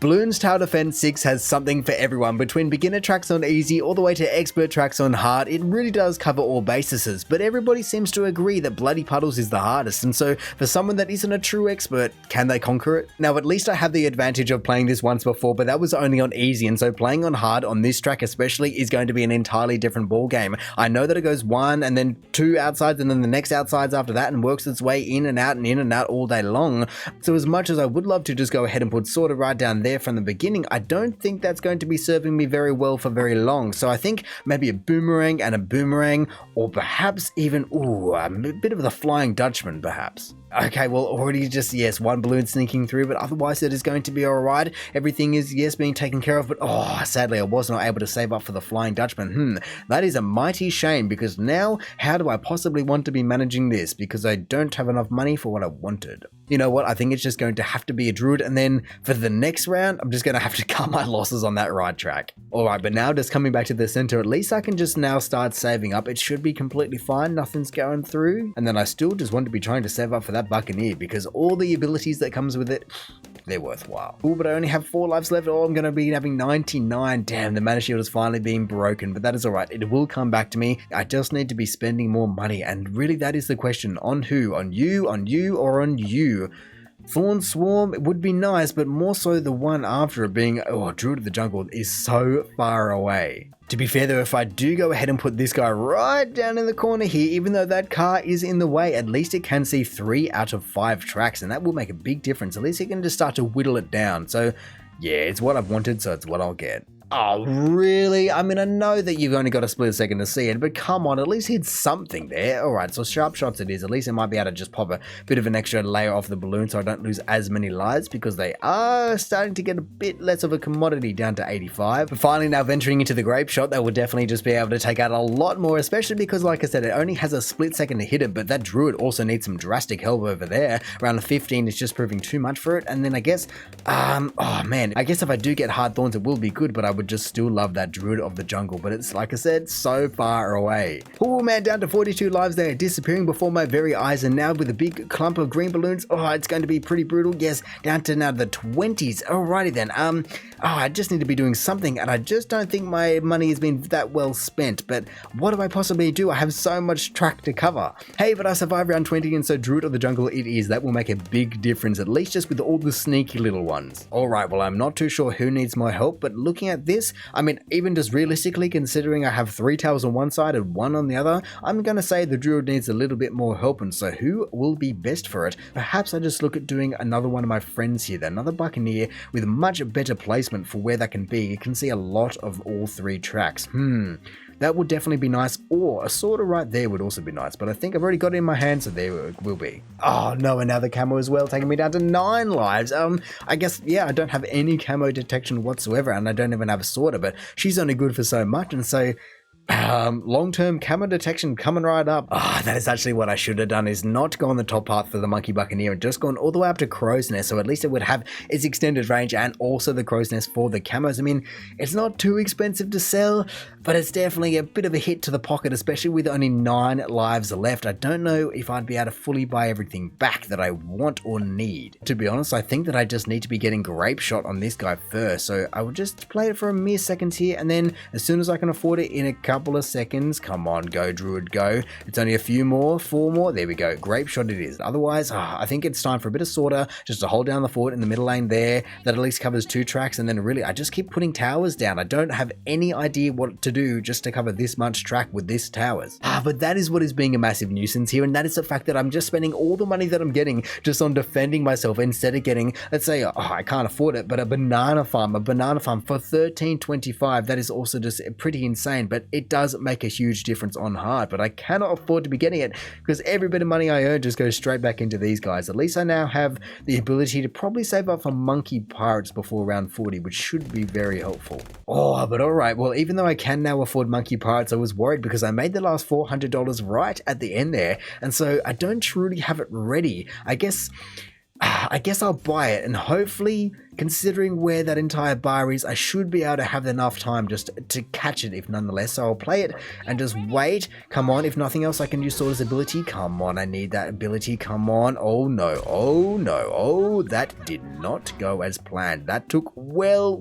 Bloons Tower Defence 6 has something for everyone. Between beginner tracks on easy all the way to expert tracks on hard, it really does cover all bases, but everybody seems to agree that Bloody Puddles is the hardest, and so for someone that isn't a true expert, can they conquer it? Now at least I have the advantage of playing this once before, but that was only on easy, and so playing on hard on this track especially is going to be an entirely different ball game. I know that it goes one and then two outsides and then the next outsides after that and works its way in and out all day long. So as much as I would love to just go ahead and put sorta right down there from the beginning, I don't think that's going to be serving me very well for very long. So I think maybe a boomerang and a boomerang, or perhaps even, a bit of the Flying Dutchman perhaps. Okay, well already just, yes, one balloon sneaking through, but otherwise it is going to be alright. Everything is, yes, being taken care of, but sadly I was not able to save up for the Flying Dutchman. That is a mighty shame, because now how do I possibly want to be managing this, because I don't have enough money for what I wanted. You know what, I think it's just going to have to be a druid, and then for the next round, I'm just going to have to cut my losses on that right track. Alright, but now just coming back to the center, at least I can just now start saving up. It should be completely fine, nothing's going through, and then I still just want to be trying to save up for that Buccaneer, because all the abilities that comes with it, they're worthwhile. But I only have 4 lives left. I'm going to be having 99. Damn, the mana shield is finally being broken, but that is alright. It will come back to me. I just need to be spending more money, and really that is the question. On who? On you, or on you? Thorn Swarm, it would be nice, but more so the one after it being, Druid of the Jungle is so far away. To be fair though, if I do go ahead and put this guy right down in the corner here, even though that car is in the way, at least it can see 3 out of 5 tracks, and that will make a big difference. At least it can just start to whittle it down. So yeah, it's what I've wanted, so it's what I'll get. Oh, really? I mean, I know that you've only got a split second to see it, but come on, at least hit something there. Alright, so sharp shots it is. At least it might be able to just pop a bit of an extra layer off the balloon so I don't lose as many lives, because they are starting to get a bit less of a commodity, down to 85. But finally, now venturing into the grape shot, that will definitely just be able to take out a lot more, especially because, like I said, it only has a split second to hit it, but that druid also needs some drastic help over there. Around 15 is just proving too much for it, and then I guess, I guess if I do get hard thorns, it will be good, but I would just still love that Druid of the Jungle, but it's, like I said, so far away. Oh man, down to 42 lives there, disappearing before my very eyes, and now with a big clump of green balloons, it's going to be pretty brutal. Yes, down to now the 20s. Alrighty then, I just need to be doing something, and I just don't think my money has been that well spent, but what do I possibly do? I have so much track to cover. Hey, but I survived round 20, and so Druid of the Jungle it is. That will make a big difference, at least just with all the sneaky little ones. Alright, well I'm not too sure who needs my help, but looking at this, I mean, even just realistically, considering I have 3 towers on one side and 1 on the other, I'm going to say the druid needs a little bit more help, and so who will be best for it? Perhaps I just look at doing another one of my friends here, another Buccaneer with much better placement for where that can be. It can see a lot of all 3 tracks. That would definitely be nice, or a sorta right there would also be nice, but I think I've already got it in my hand, so there it will be. Oh no, another camo as well, taking me down to 9 lives. I guess, yeah, I don't have any camo detection whatsoever, and I don't even have a sorta, but she's only good for so much, and so long-term camo detection coming right up. That is actually what I should have done, is not go on the top path for the Monkey Buccaneer and just gone all the way up to Crow's Nest, so at least it would have its extended range and also the Crow's Nest for the camos. I mean, it's not too expensive to sell, but it's definitely a bit of a hit to the pocket, especially with only 9 lives left. I don't know if I'd be able to fully buy everything back that I want or need. To be honest, I think that I just need to be getting grape shot on this guy first, so I will just play it for a mere seconds here, and then as soon as I can afford it, in a couple of seconds, come on, go druid, go. It's only a few more, 4 more, there we go, grape shot it is. Otherwise, I think it's time for a bit of sorta, just to hold down the fort in the middle lane there. That at least covers 2 tracks, and then really I just keep putting towers down. I don't have any idea what to do just to cover this much track with this towers. But that is what is being a massive nuisance here, and that is the fact that I'm just spending all the money that I'm getting just on defending myself, instead of getting, let's say, I can't afford it, but a banana farm for 13.25. That is also just pretty insane, but it does make a huge difference on hard, but I cannot afford to be getting it, because every bit of money I earn just goes straight back into these guys. At least I now have the ability to probably save up for Monkey Pirates before round 40, which should be very helpful. But alright, well, even though I can now afford Monkey Pirates, I was worried because I made the last $400 right at the end there, and so I don't truly have it ready. I guess I'll buy it, and hopefully considering where that entire bar is, I should be able to have enough time just to catch it if nonetheless. So I'll play it and just wait. Come on, if nothing else, I can use Sorter's ability. Come on, I need that ability. Come on. Oh no, oh no, oh, that did not go as planned. That took well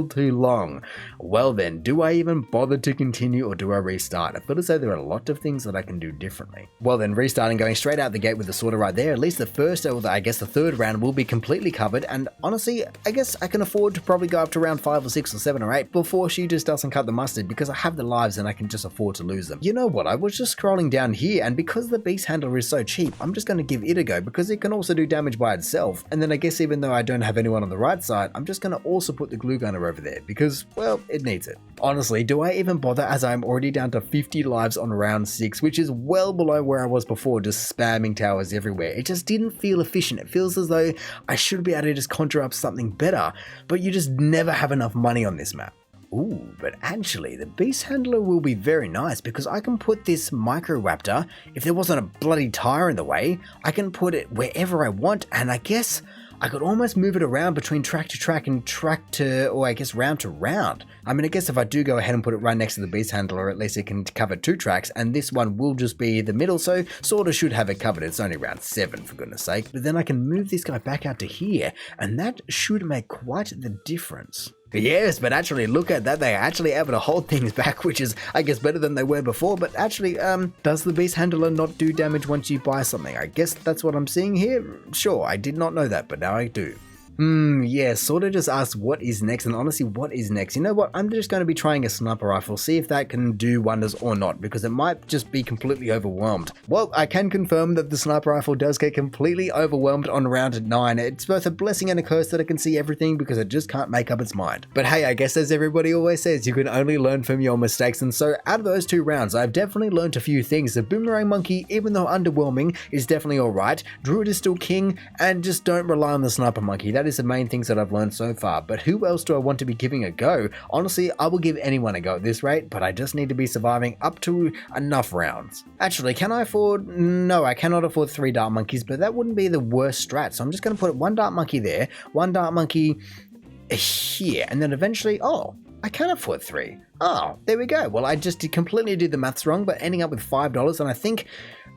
too long. Well then, do I even bother to continue or do I restart? I feel as though there are a lot of things that I can do differently. Well then, restarting, going straight out the gate with the Sorter right there, at least the first, or I guess the third round will be completely covered, and honestly, I guess I can afford to probably go up to round 5 or 6 or 7 or 8 before she just doesn't cut the mustard, because I have the lives and I can just afford to lose them. You know what, I was just scrolling down here, and because the beast handler is so cheap, I'm just going to give it a go, because it can also do damage by itself. And then I guess even though I don't have anyone on the right side, I'm just going to also put the glue gunner over there, because, well, it needs it. Honestly, do I even bother, as I'm already down to 50 lives on round 6, which is well below where I was before, just spamming towers everywhere. It just didn't feel efficient. It feels as though I should be able to just conjure up something better, but you just never have enough money on this map. Ooh, but actually, the beast handler will be very nice, because I can put this microraptor, if there wasn't a bloody tire in the way, I can put it wherever I want, and I guess I could almost move it around between track to track and track to, or I guess round to round. I mean, I guess if I do go ahead and put it right next to the beast handler, at least it can cover 2 tracks, and this one will just be the middle, so sort of should have it covered. It's only round 7, for goodness sake. But then I can move this guy back out to here, and that should make quite the difference. Yes, but actually look at that, they're actually able to hold things back, which is, I guess, better than they were before. But actually, does the beast handler not do damage once you buy something? I guess that's what I'm seeing here. Sure, I did not know that, but now I do. Yeah, sort of just asked what is next, and honestly, what is next? You know what, I'm just going to be trying a sniper rifle, see if that can do wonders or not, because it might just be completely overwhelmed. Well, I can confirm that the sniper rifle does get completely overwhelmed on round 9. It's both a blessing and a curse that it can see everything, because it just can't make up its mind. But hey, I guess as everybody always says, you can only learn from your mistakes, and so out of those 2 rounds, I've definitely learned a few things. The boomerang monkey, even though underwhelming, is definitely alright. Druid is still king, and just don't rely on the sniper monkey. That is the main things that I've learned so far. But who else do I want to be giving a go? Honestly, I will give anyone a go at this rate, but I just need to be surviving up to enough rounds. Actually, can I afford? No, I cannot afford 3 dart monkeys, but that wouldn't be the worst strat. So I'm just going to put 1 dart monkey there, 1 dart monkey here, and then eventually, oh, I can afford 3. Oh, there we go. Well, I just completely did the maths wrong, but ending up with $5, and I think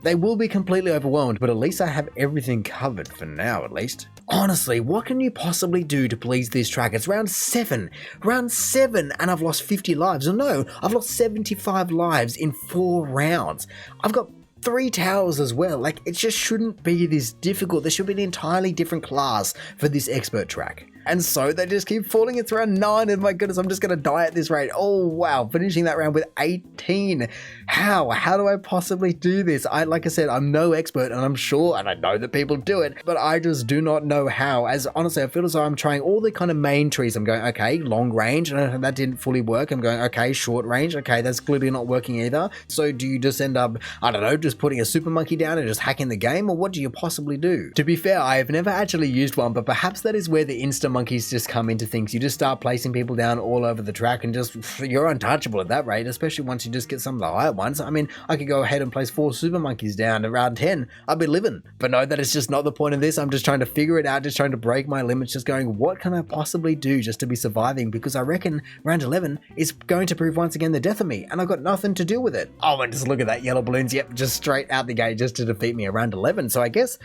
they will be completely overwhelmed, but at least I have everything covered for now, at least. Honestly, what can you possibly do to please this track? It's round 7, and I've lost 50 lives. Or no, I've lost 75 lives in 4 rounds. I've got 3 towers as well. Like, it just shouldn't be this difficult. There should be an entirely different class for this expert track. And so they just keep falling. It's round 9, and my goodness, I'm just going to die at this rate. Oh, wow. Finishing that round with 18. How? How do I possibly do this? Like I said, I'm no expert, and I'm sure, and I know that people do it, but I just do not know how. As honestly, I feel as though I'm trying all the kind of main trees. I'm going, okay, long range, and that didn't fully work. I'm going, okay, short range. Okay, that's clearly not working either. So do you just end up, I don't know, just putting a super monkey down and just hacking the game, or what do you possibly do? To be fair, I have never actually used one, but perhaps that is where the Insta monkeys just come into things. You just start placing people down all over the track, and just, you're untouchable at that rate, especially once you just get some of the higher ones. I mean, I could go ahead and place 4 super monkeys down around 10. I'd be living. But no, that is just not the point of this. I'm just trying to figure it out, just trying to break my limits, just going, what can I possibly do just to be surviving? Because I reckon round 11 is going to prove once again the death of me, and I've got nothing to do with it. Oh, and just look at that, yellow balloons. Yep, just straight out the gate just to defeat me around 11. So I guess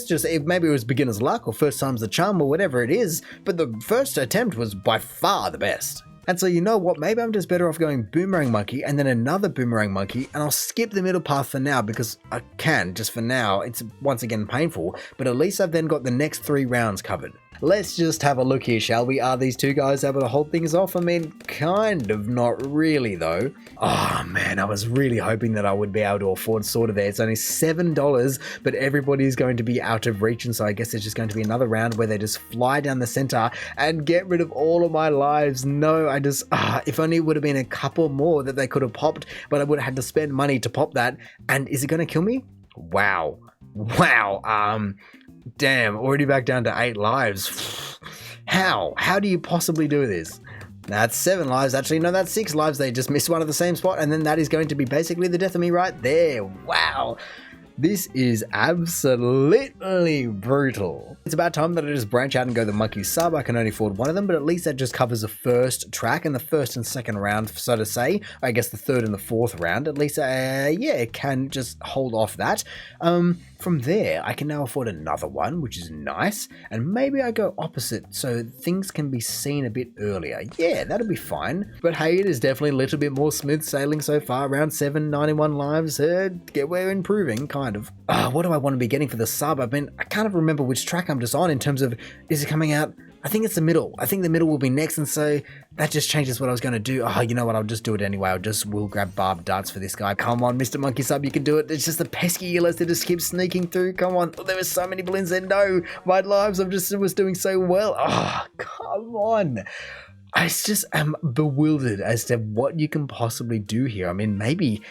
just maybe it was beginner's luck or first time's the charm or whatever it is, but the first attempt was by far the best. And so you know what, maybe I'm just better off going boomerang monkey and then another boomerang monkey, and I'll skip the middle path for now because I can, just for now. It's once again painful, but at least I've then got the next 3 rounds covered. Let's just have a look here, shall we? Are these 2 guys able to hold things off? I mean, kind of, not really though. Oh man, I was really hoping that I would be able to afford Sorter there. It's only $7, but everybody's going to be out of reach, and so I guess it's just going to be another round where they just fly down the center and get rid of all of my lives. No, if only it would have been a couple more that they could have popped, but I would have had to spend money to pop that. And is it going to kill me? Wow. Damn, already back down to 8 lives. How do you possibly do this? That's 7 lives. Actually, no, that's 6 lives. They just missed one at the same spot, and then that is going to be basically the death of me right there. Wow. This is absolutely brutal. It's about time that I just branch out and go the monkey sub. I can only afford one of them, but at least that just covers the first track and the first and second round, so to say. I guess the third and the fourth round. At least, yeah, it can just hold off that. From there, I can now afford another one, which is nice. And maybe I go opposite so things can be seen a bit earlier. Yeah, that'll be fine. But hey, it is definitely a little bit more smooth sailing so far. Round 7, 91 lives. We're improving, kind of. What do I want to be getting for the sub? I can't remember which track I'm just on in terms of, is it coming out? I think it's the middle. I think the middle will be next, and so that just changes what I was going to do. You know what? I'll just do it anyway. We'll grab barbed darts for this guy. Come on, Mr. Monkey Sub, you can do it. It's just the pesky yellows that just keep sneaking through. Come on. There were so many balloons there. No, my lives, was doing so well. Come on. I just am bewildered as to what you can possibly do here. Maybe...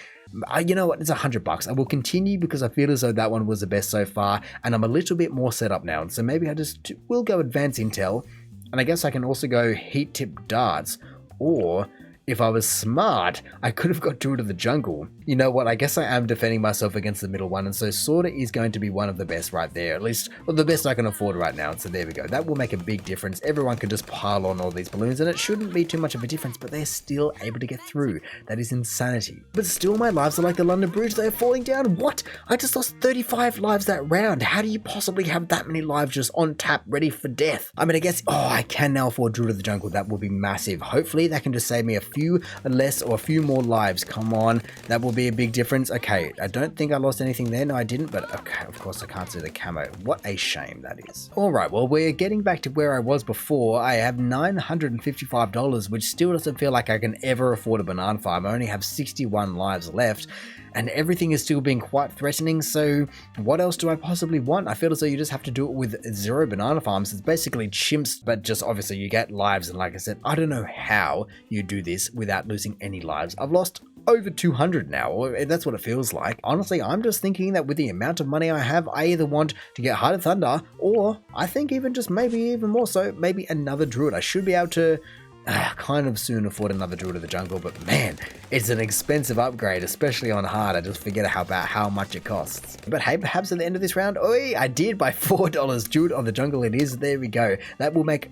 you know what, it's $100. I will continue because I feel as though that one was the best so far, and I'm a little bit more set up now, and so maybe I just will go advance intel, and I guess I can also go heat tip darts, or if I was smart, I could have got Druid of the Jungle. You know what, I guess I am defending myself against the middle one, and so sorta is going to be one of the best right there, at least, well, the best I can afford right now, and so there we go. That will make a big difference. Everyone can just pile on all these balloons, and it shouldn't be too much of a difference, but they're still able to get through. That is insanity. But still, my lives are like the London Bridge, they are falling down. What? I just lost 35 lives that round. How do you possibly have that many lives just on tap, ready for death? I guess, I can now afford Druid of the Jungle. That will be massive. Hopefully, that can just save me a few less or a few more lives. Come on, that will be a big difference. Okay, I don't think I lost anything there. No, I didn't, but okay, of course I can't see the camo. What a shame that is. All right, well, we're getting back to where I was before. I have $955, which still doesn't feel like I can ever afford a banana farm. I only have 61 lives left, and everything is still being quite threatening, so what else do I possibly want? I feel as though you just have to do it with 0 banana farms. It's basically chimps, but just obviously you get lives, and like I said, I don't know how you do this without losing any lives. I've lost over 200 now, or that's what it feels like. Honestly, I'm just thinking that with the amount of money I have, I either want to get Heart of Thunder, or I think even just maybe even more so, maybe another Druid. I should be able to kind of soon afford another Druid of the Jungle, but man, it's an expensive upgrade, especially on hard. I just forget how much it costs. But hey, perhaps at the end of this round, I did by $4. Druid of the Jungle it is. There we go. That will make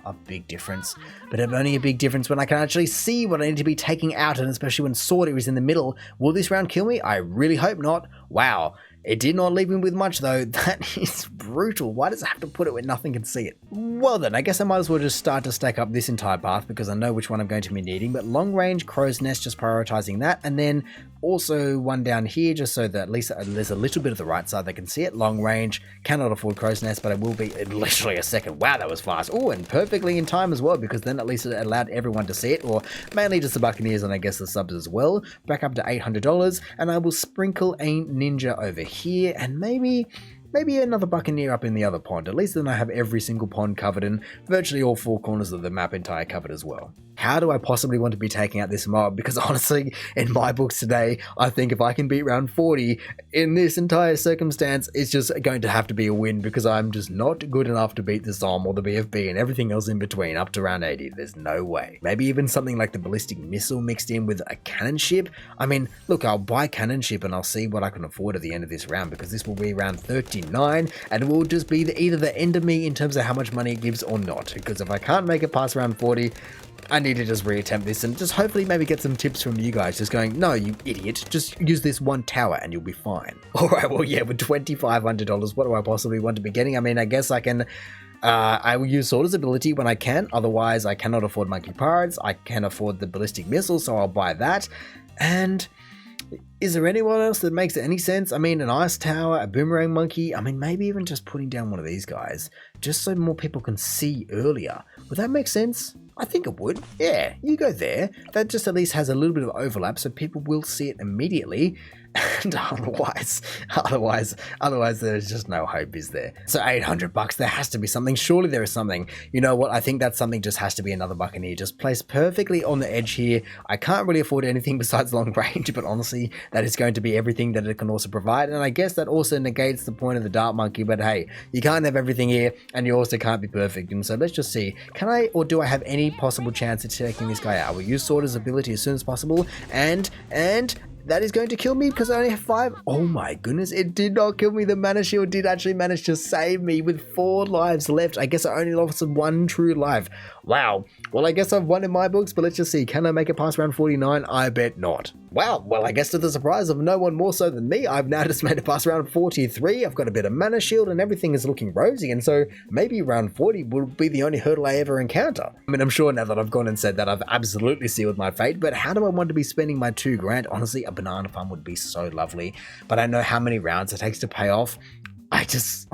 a big difference, but only a big difference when I can actually see what I need to be taking out, and especially when Sorter is in the middle. Will this round kill me? I really hope not. Wow. It did not leave him with much though. That is brutal. Why does it have to put it where nothing can see it? Well then, I guess I might as well just start to stack up this entire path because I know which one I'm going to be needing, but long range, Crow's Nest, just prioritizing that, and then also one down here just so that at least there's a little bit of the right side that can see it. Long range, cannot afford Crow's Nest, but I will be in literally a second. Wow, that was fast. Oh, and perfectly in time as well, because then at least it allowed everyone to see it, or mainly just the Buccaneers and I guess the subs as well. Back up to $800, and I will sprinkle a ninja over here, and maybe another Buccaneer up in the other pond. At least then I have every single pond covered and virtually all 4 corners of the map entire covered as well. How do I possibly want to be taking out this mob? Because honestly, in my books today, I think if I can beat round 40 in this entire circumstance, it's just going to have to be a win because I'm just not good enough to beat the Zom or the BFB and everything else in between up to round 80. There's no way. Maybe even something like the ballistic missile mixed in with a cannon ship. Look, I'll buy cannon ship and I'll see what I can afford at the end of this round because this will be round 39 and it will just be either the end of me in terms of how much money it gives or not. Because if I can't make it past round 40, I need to just reattempt this and just hopefully maybe get some tips from you guys just going, no, you idiot, just use this one tower and you'll be fine. All right, well, yeah, with $2,500, what do I possibly want to be getting? I guess I can, I will use Sorter's ability when I can. Otherwise, I cannot afford Monkey Pirates. I can afford the ballistic missile, so I'll buy that. And is there anyone else that makes any sense? An ice tower, a boomerang monkey. Maybe even just putting down one of these guys, just so more people can see earlier. Would that make sense? I think it would. Yeah, you go there. That just at least has a little bit of overlap so people will see it immediately. And otherwise there's just no hope, is there? So $800, there has to be something. Surely there is something. You know what? I think that something just has to be another Buccaneer, just placed perfectly on the edge here. I can't really afford anything besides long range, but honestly, that is going to be everything that it can also provide. And I guess that also negates the point of the Dart Monkey, but hey, you can't have everything here, and you also can't be perfect. And so let's just see. Can I, or do I have any possible chance of taking this guy out? I will use Sorter's ability as soon as possible, and that is going to kill me because I only have 5. Oh my goodness, it did not kill me. The mana shield did actually manage to save me with 4 lives left. I guess I only lost 1 true life. Wow. Well, I guess I've won in my books, but let's just see. Can I make it past round 49? I bet not. Wow. Well, I guess to the surprise of no one more so than me, I've now just made it past round 43. I've got a bit of mana shield and everything is looking rosy. And so maybe round 40 will be the only hurdle I ever encounter. I mean, I'm sure now that I've gone and said that, I've absolutely sealed my fate, but how do I want to be spending my 2 grand? Honestly, a banana farm would be so lovely, but I know how many rounds it takes to pay off. I just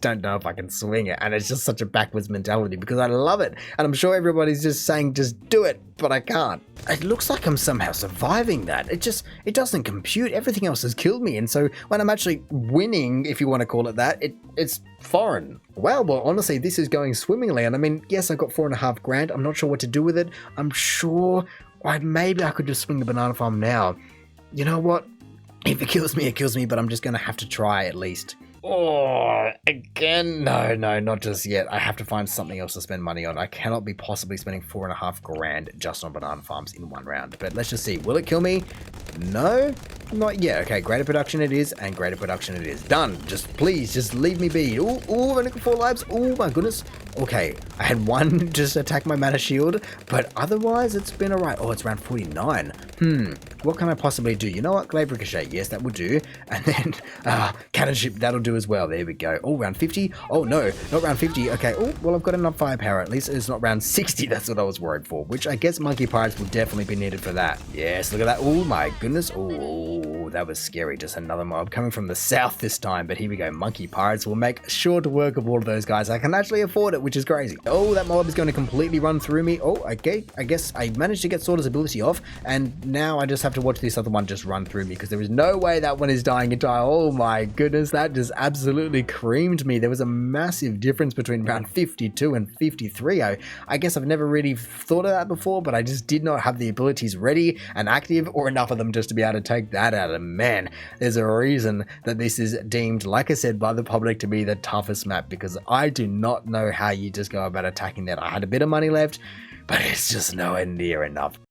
don't know if I can swing it, and it's just such a backwards mentality because I love it, and I'm sure everybody's just saying just do it, but I can't. It looks like I'm somehow surviving that. It doesn't compute. Everything else has killed me, and so when I'm actually winning, if you want to call it that, it's foreign. Well, honestly, this is going swimmingly, and I mean, yes, I got 4.5 grand. I'm not sure what to do with it. I'm sure maybe I could just swing the banana farm now. You know what? If it kills me, it kills me, but I'm just going to have to try at least. Oh, again? No, not just yet. I have to find something else to spend money on. I cannot be possibly spending 4.5 grand just on banana farms in 1 round. But let's just see. Will it kill me? No, not yet. Okay, greater production it is, and greater production it is. Done. Just please, just leave me be. Ooh, I've only got 4 lives. Oh my goodness. Okay, I had 1 just attack my mana shield, but otherwise it's been alright. Oh, it's round 49. What can I possibly do? You know what? Glaive Ricochet. Yes, that will do. And then Cannon Ship, that'll do as well. There we go. Oh, round 50. Oh, no, not round 50. Okay. Oh, well, I've got enough firepower. At least it's not round 60. That's what I was worried for, which I guess Monkey Pirates will definitely be needed for that. Yes, look at that. Oh, my goodness. Oh, that was scary. Just another mob coming from the south this time. But here we go. Monkey Pirates will make sure to work of all of those guys. I can actually afford it, which is crazy. Oh, that mob is going to completely run through me. Oh, okay. I guess I managed to get Sorter's ability off, and now I just have to watch this other one just run through me because there is no way that one is dying entire. Oh my goodness, that just absolutely creamed me. There was a massive difference between round 52 and 53. I guess I've never really thought of that before, but I just did not have the abilities ready and active or enough of them just to be able to take that out. And man, there's a reason that this is deemed, like I said, by the public to be the toughest map because I do not know how you just go about attacking that. I had a bit of money left, but it's just nowhere near enough.